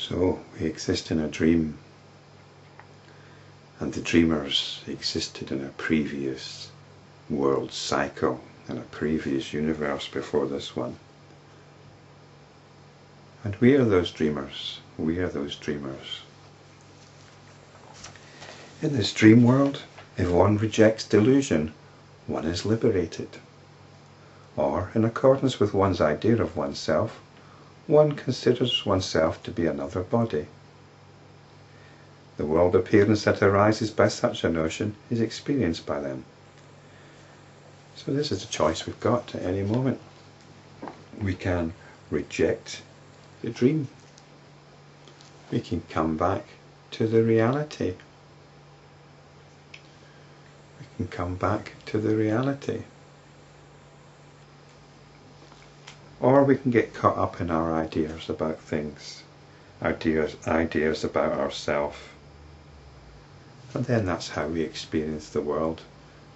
So we exist in a dream, and the dreamers existed in a previous world cycle, in a previous universe before this one. And we are those dreamers. We are those dreamers. In this dream world, if one rejects delusion, one is liberated. Or, in accordance with one's idea of oneself, one considers oneself to be another body. The world appearance that arises by such a notion is experienced by them. So this is the choice we've got at any moment. We can reject the dream. We can come back to the reality. We can come back to the reality. Or we can get caught up in our ideas about things, ideas about ourselves. And then that's how we experience the world.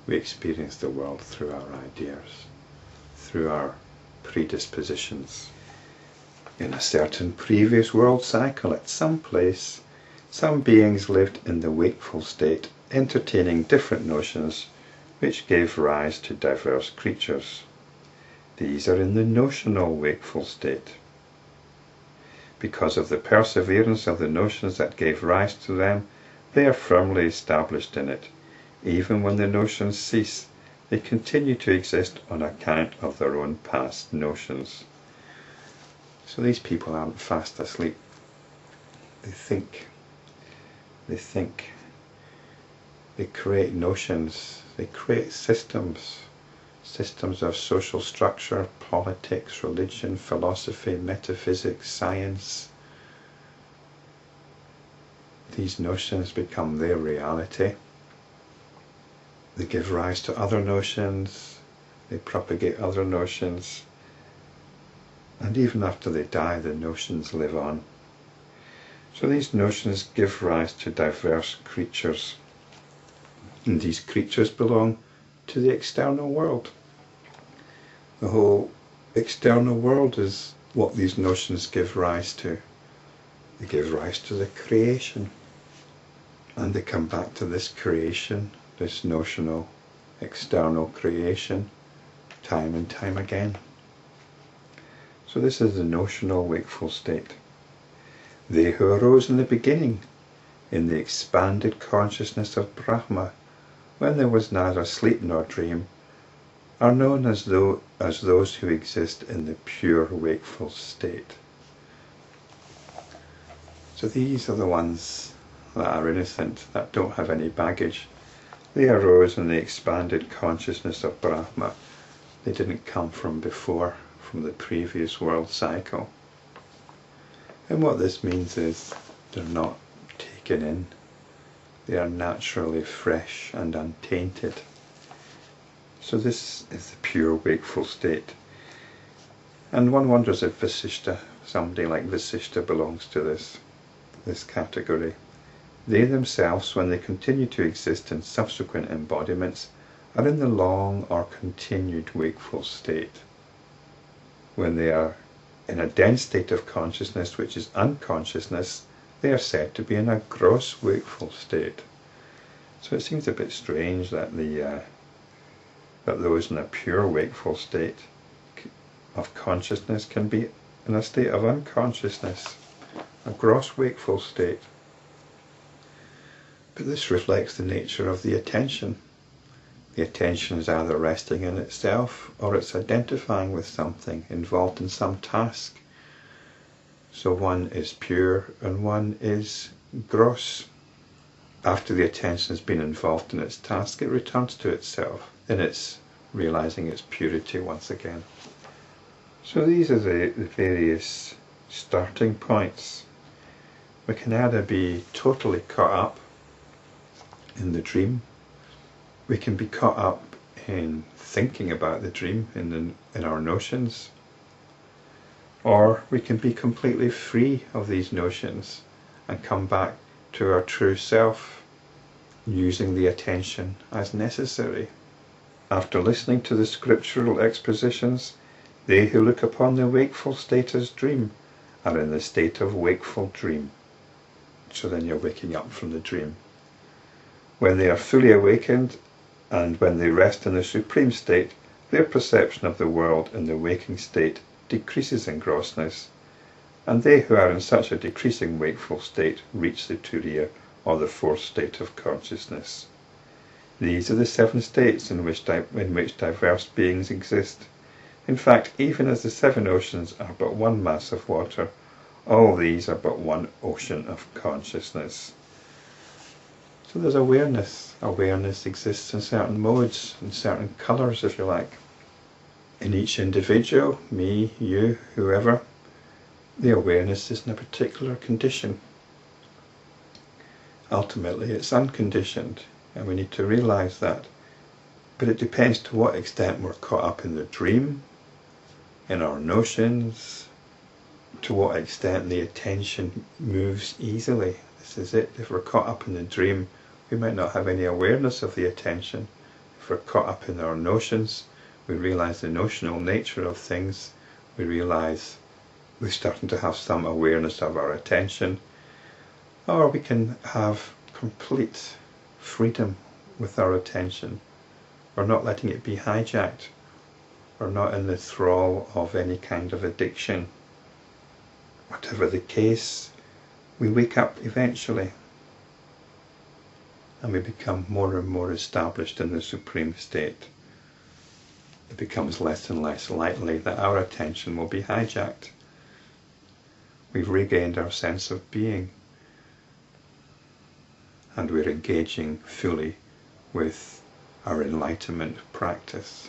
We experience the world through our ideas, through our predispositions. In a certain previous world cycle, at some place, some beings lived in the wakeful state, entertaining different notions which gave rise to diverse creatures. These are in the notional wakeful state. Because of the perseverance of the notions that gave rise to them, they are firmly established in it. Even when the notions cease, they continue to exist on account of their own past notions. So these people aren't fast asleep. They think. They create notions. They create systems. Systems of social structure, politics, religion, philosophy, metaphysics, science. These notions become their reality. They give rise to other notions. They propagate other notions. And even after they die, the notions live on. So these notions give rise to diverse creatures. And these creatures belong to the external world. The whole external world is what these notions give rise to. They give rise to the creation. And they come back to this creation, this notional external creation, time and time again. So this is the notional wakeful state. They who arose in the beginning, in the expanded consciousness of Brahma, when there was neither sleep nor dream, are known as those who exist in the pure wakeful state. So these are the ones that are innocent, that don't have any baggage. They arose in the expanded consciousness of Brahma. They didn't come from before, from the previous world cycle. And what this means is they're not taken in. They are naturally fresh and untainted. So this is the pure wakeful state. And one wonders if Vasishta, somebody like Vasishta, belongs to this category. They themselves, when they continue to exist in subsequent embodiments, are in the long or continued wakeful state. When they are in a dense state of consciousness, which is unconsciousness, they are said to be in a gross wakeful state. So it seems a bit strange that that those in a pure wakeful state of consciousness can be in a state of unconsciousness, a gross wakeful state. But this reflects the nature of the attention. The attention is either resting in itself or it's identifying with something, involved in some task. So one is pure and one is gross. After the attention has been involved in its task, it returns to itself. Then it's realizing its purity once again. So these are the various starting points. We can either be totally caught up in the dream. We can be caught up in thinking about the dream, in our notions. Or we can be completely free of these notions and come back to our true self, using the attention as necessary. After listening to the scriptural expositions, they who look upon the wakeful state as dream are in the state of wakeful dream. So then you're waking up from the dream. When they are fully awakened, and when they rest in the supreme state, their perception of the world in the waking state decreases in grossness, and they who are in such a decreasing wakeful state reach the turiya, or the fourth state of consciousness. These are the 7 states in which diverse beings exist. In fact, even as the 7 oceans are but one mass of water, all these are but one ocean of consciousness. So there's awareness. Awareness exists in certain modes, in certain colours, if you like. In each individual, me, you, whoever, the awareness is in a particular condition. Ultimately, it's unconditioned, and we need to realise that. But it depends to what extent we're caught up in the dream, in our notions, to what extent the attention moves easily. This is it. If we're caught up in the dream, we might not have any awareness of the attention. If we're caught up in our notions, we realise the notional nature of things. We realise we're starting to have some awareness of our attention. Or we can have complete freedom with our attention. We're not letting it be hijacked. We're not in the thrall of any kind of addiction. Whatever the case, we wake up eventually, and we become more and more established in the supreme state. It becomes less and less likely that our attention will be hijacked. We've regained our sense of being, and we're engaging fully with our enlightenment practice.